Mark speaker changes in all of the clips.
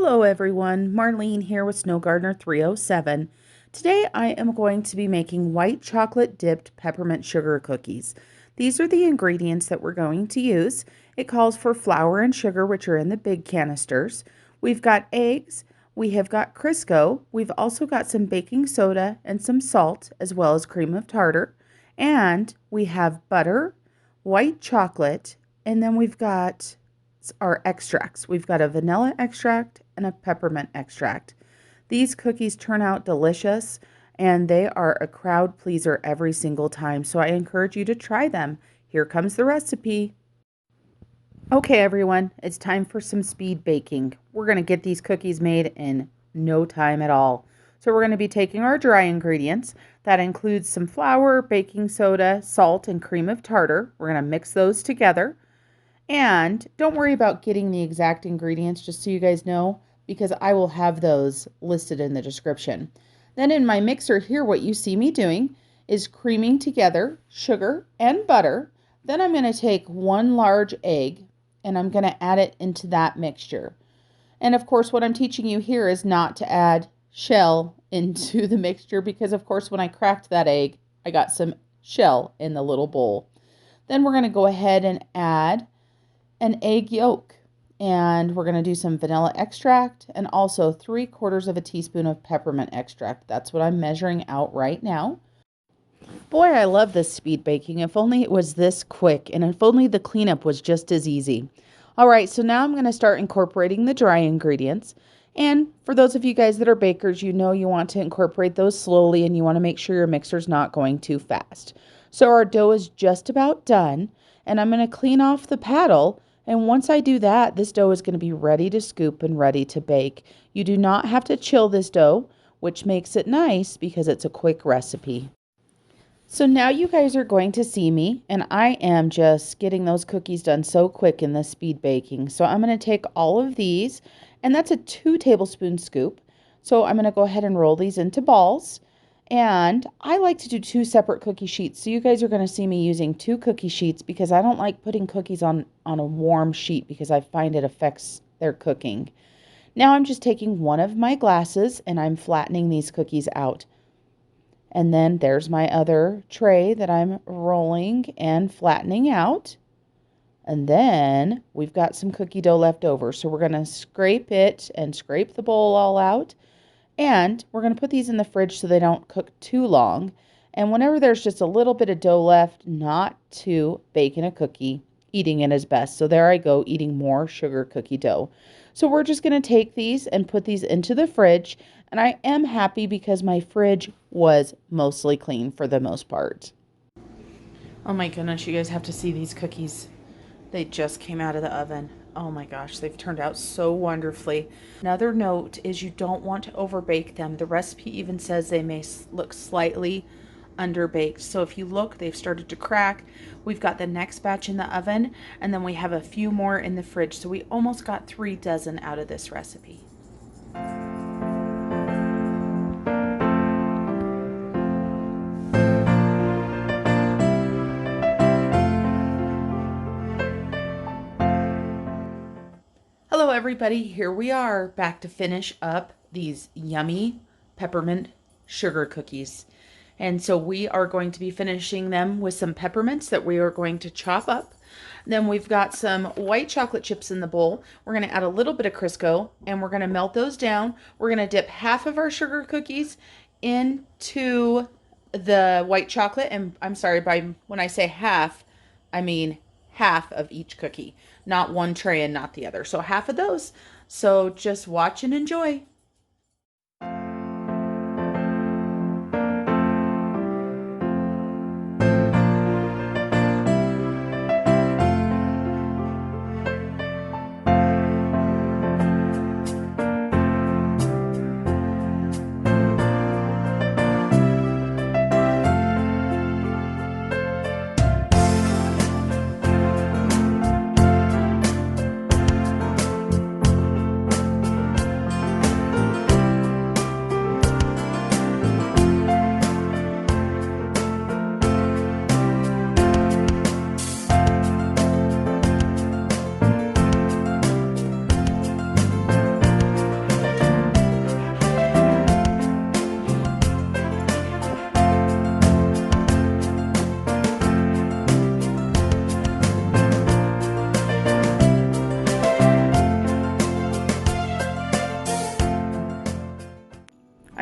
Speaker 1: Hello everyone, Marlene here with Snow Gardener 307. Today I am going to be making white chocolate dipped peppermint sugar cookies. These are the ingredients that we're going to use. It calls for flour and sugar, which are in the big canisters. We've got eggs, we have got Crisco, we've also got some baking soda and some salt, as well as cream of tartar, and we have butter, white chocolate, and then we've got our extracts. We've got a vanilla extract and a peppermint extract. These cookies turn out delicious and they are a crowd pleaser every single time, so I encourage you to try them. Here comes the recipe. Okay everyone, it's time for some speed baking. We're going to get these cookies made in no time at all. So we're going to be taking our dry ingredients. That includes some flour, baking soda, salt, and cream of tartar. We're going to mix those together. And don't worry about getting the exact ingredients, just so you guys know, because I will have those listed in the description. Then in my mixer here, what you see me doing is creaming together sugar and butter. Then I'm going to take one large egg and I'm going to add it into that mixture. And of course, what I'm teaching you here is not to add shell into the mixture because, of course, when I cracked that egg, I got some shell in the little bowl. Then we're going to go ahead and add an egg yolk, and we're going to do some vanilla extract and also 3/4 of a teaspoon of peppermint extract. That's what I'm measuring out right now. Boy, I love this speed baking. If only it was this quick, and if only the cleanup was just as easy. All right, so now I'm going to start incorporating the dry ingredients. And for those of you guys that are bakers, you know you want to incorporate those slowly and you want to make sure your mixer's not going too fast. So our dough is just about done, and I'm going to clean off the paddle. And once I do that, this dough is going to be ready to scoop and ready to bake. You do not have to chill this dough, which makes it nice because it's a quick recipe. So now you guys are going to see me, and I am just getting those cookies done so quick in the speed baking. So I'm going to take all of these, and that's a 2 tablespoon scoop. So I'm going to go ahead and roll these into balls. And I like to do 2 separate cookie sheets. So you guys are going to see me using 2 cookie sheets because I don't like putting cookies on a warm sheet because I find it affects their cooking. Now I'm just taking one of my glasses and I'm flattening these cookies out. And then there's my other tray that I'm rolling and flattening out. And then we've got some cookie dough left over. So we're going to scrape it and scrape the bowl all out. And we're going to put these in the fridge so they don't cook too long. And whenever there's just a little bit of dough left, not to bake in a cookie, eating it is best. So there I go, eating more sugar cookie dough. So we're just going to take these and put these into the fridge. And I am happy because my fridge was mostly clean for the most part. Oh my goodness, you guys have to see these cookies. They just came out of the oven. Oh my gosh, they've turned out so wonderfully. Another note is you don't want to overbake them. The recipe even says they may look slightly underbaked. So if you look, they've started to crack. We've got the next batch in the oven, and then we have a few more in the fridge. So we almost got 3 dozen out of this recipe. Hello everybody, here we are back to finish up these yummy peppermint sugar cookies. And so we are going to be finishing them with some peppermints that we are going to chop up. Then we've got some white chocolate chips in the bowl. We're going to add a little bit of Crisco and we're going to melt those down. We're going to dip half of our sugar cookies into the white chocolate. And I'm sorry, when I say half, I mean half of each cookie, not one tray and not the other. So half of those. So just watch and enjoy.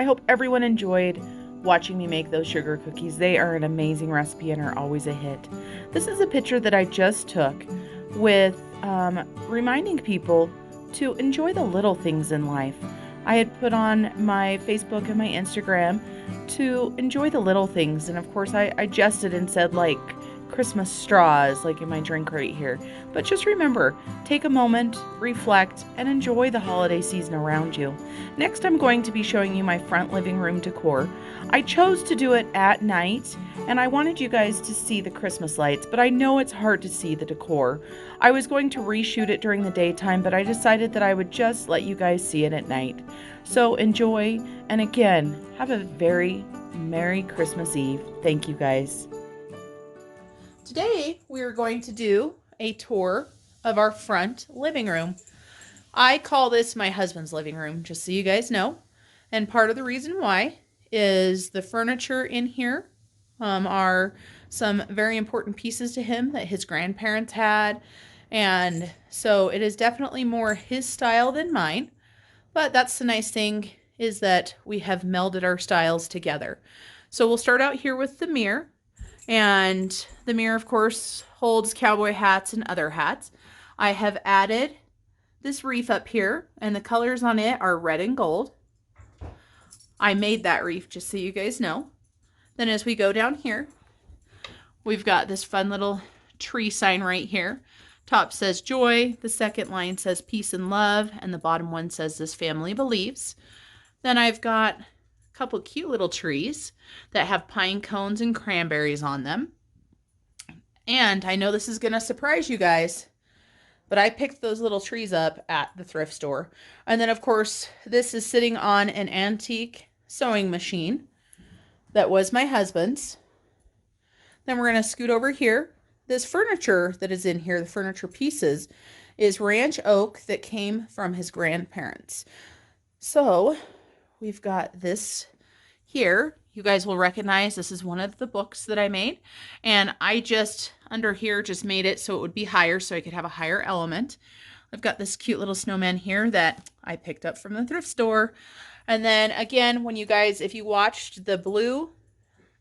Speaker 1: I hope everyone enjoyed watching me make those sugar cookies. They are an amazing recipe and are always a hit. This is a picture that I just took with reminding people to enjoy the little things in life. I had put on my Facebook and my Instagram to enjoy the little things, and of course I jested and said like Christmas straws, like in my drink right here. But just remember, take a moment, reflect, and enjoy the holiday season around you. Next, I'm going to be showing you my front living room decor. I chose to do it at night, and I wanted you guys to see the Christmas lights, but I know it's hard to see the decor. I was going to reshoot it during the daytime, but I decided that I would just let you guys see it at night. So enjoy, and again, have a very Merry Christmas Eve. Thank you guys. Today, we are going to do a tour of our front living room. I call this my husband's living room, just so you guys know. And part of the reason why is the furniture in here are some very important pieces to him that his grandparents had. And so it is definitely more his style than mine. But that's the nice thing, is that we have melded our styles together. So we'll start out here with the mirror. And the mirror, of course, holds cowboy hats and other hats. I have added this wreath up here, and the colors on it are red and gold. I made that wreath, just so you guys know. Then as we go down here, we've got this fun little tree sign right here. Top says joy, the second line says peace and love, and the bottom one says this family believes. Then I've got couple cute little trees that have pine cones and cranberries on them. And I know this is going to surprise you guys, but I picked those little trees up at the thrift store. And then of course, this is sitting on an antique sewing machine that was my husband's. Then we're going to scoot over here. This furniture that is in here, the furniture pieces, is ranch oak that came from his grandparents. So we've got this here. You guys will recognize this is one of the books that I made. And I just, under here, just made it so it would be higher so I could have a higher element. I've got this cute little snowman here that I picked up from the thrift store. And then again, when you guys, if you watched the blue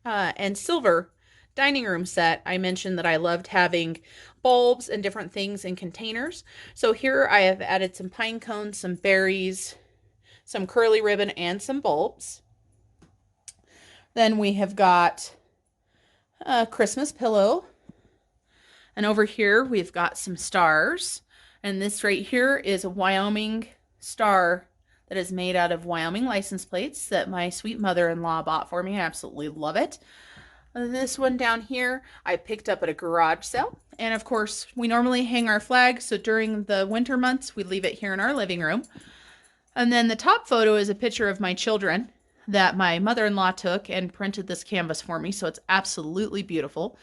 Speaker 1: and silver dining room set, I mentioned that I loved having bulbs and different things in containers. So here I have added some pine cones, some berries, some curly ribbon, and some bulbs. Then we have got a Christmas pillow. And over here we've got some stars. And this right here is a Wyoming star that is made out of Wyoming license plates that my sweet mother-in-law bought for me. I absolutely love it. And this one down here I picked up at a garage sale. And of course, we normally hang our flag, so during the winter months we leave it here in our living room. And then the top photo is a picture of my children that my mother-in-law took and printed this canvas for me, so it's absolutely beautiful.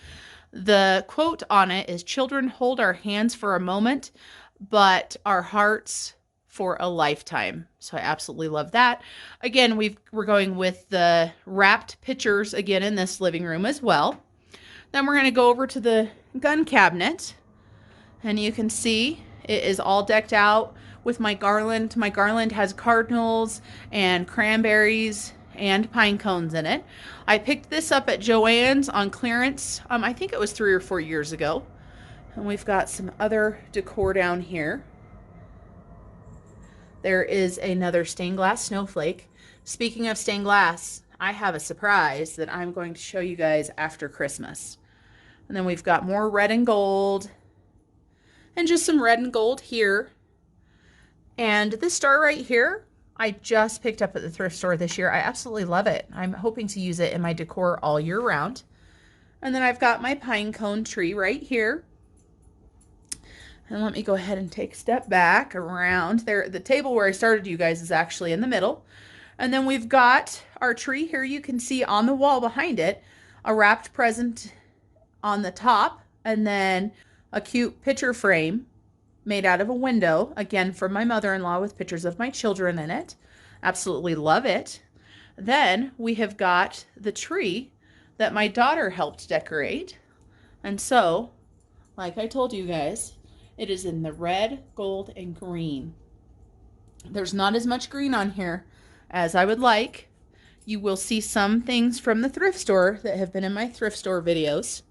Speaker 1: The quote on it is, "Children hold our hands for a moment, but our hearts for a lifetime." So I absolutely love that. Again, we're going with the wrapped pictures again in this living room as well. Then we're going to go over to the gun cabinet, and you can see it is all decked out with my garland. My garland has cardinals and cranberries and pine cones in it. I picked this up at Joann's on clearance. I think it was 3 or 4 years ago. And we've got some other decor down here. There is another stained glass snowflake. Speaking of stained glass, I have a surprise that I'm going to show you guys after Christmas. And then we've got more red and gold, and just some red and gold here. And this star right here, I just picked up at the thrift store this year. I absolutely love it. I'm hoping to use it in my decor all year round. And then I've got my pine cone tree right here. And let me go ahead and take a step back around there. The table where I started you guys is actually in the middle. And then we've got our tree here. You can see on the wall behind it, a wrapped present on the top, and then a cute picture frame made out of a window, again from my mother-in-law, with pictures of my children in it. Absolutely love it. Then we have got the tree that my daughter helped decorate. And so, like I told you guys, it is in the red, gold, and green. There's not as much green on here as I would like, you will see some things from the thrift store that have been in my thrift store videos.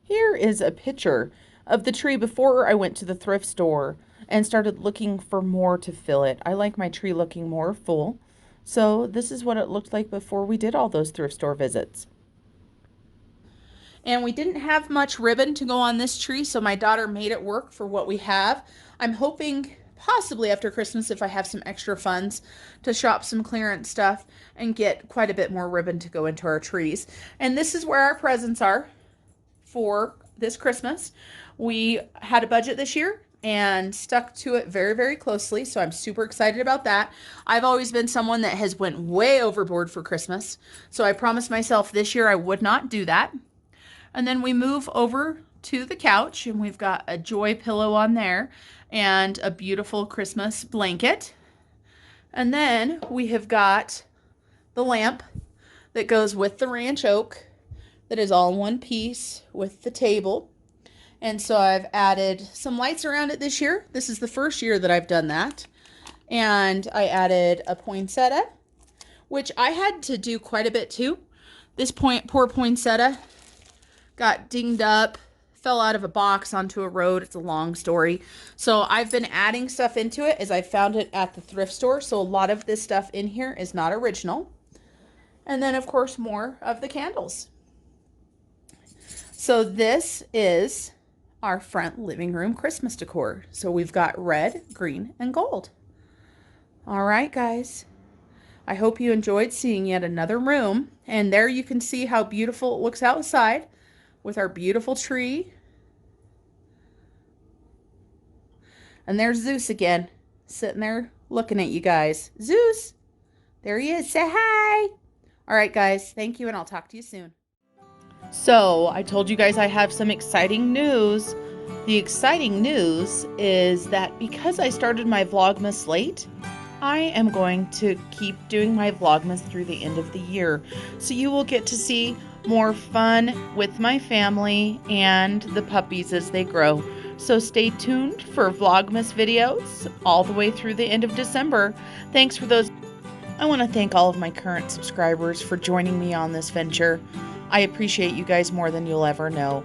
Speaker 1: Here is a picture of the tree before I went to the thrift store and started looking for more to fill it. I like my tree looking more full. So this is what it looked like before we did all those thrift store visits. And we didn't have much ribbon to go on this tree, so my daughter made it work for what we have. I'm hoping possibly after Christmas, if I have some extra funds, to shop some clearance stuff and get quite a bit more ribbon to go into our trees. And this is where our presents are for this Christmas. We had a budget this year and stuck to it very, very closely, so I'm super excited about that. I've always been someone that has went way overboard for Christmas, so I promised myself this year I would not do that. And then we move over to the couch, and we've got a joy pillow on there and a beautiful Christmas blanket. And then we have got the lamp that goes with the ranch oak that is all in one piece with the table. And so I've added some lights around it this year. This is the first year that I've done that. And I added a poinsettia, which I had to do quite a bit too. This poor poinsettia got dinged up, fell out of a box onto a road. It's a long story. So I've been adding stuff into it as I found it at the thrift store. So a lot of this stuff in here is not original. And then, of course, more of the candles. So this is our front living room Christmas decor. So we've got red, green, and gold. All right, guys. I hope you enjoyed seeing yet another room. And there you can see how beautiful it looks outside with our beautiful tree. And there's Zeus again, sitting there looking at you guys. Zeus, there he is. Say hi. All right, guys. Thank you, and I'll talk to you soon. So I told you guys I have some exciting news. The exciting news is that because I started my Vlogmas late, I am going to keep doing my Vlogmas through the end of the year. So you will get to see more fun with my family and the puppies as they grow. So stay tuned for Vlogmas videos all the way through the end of December. Thanks for those. I want to thank all of my current subscribers for joining me on this venture. I appreciate you guys more than you'll ever know.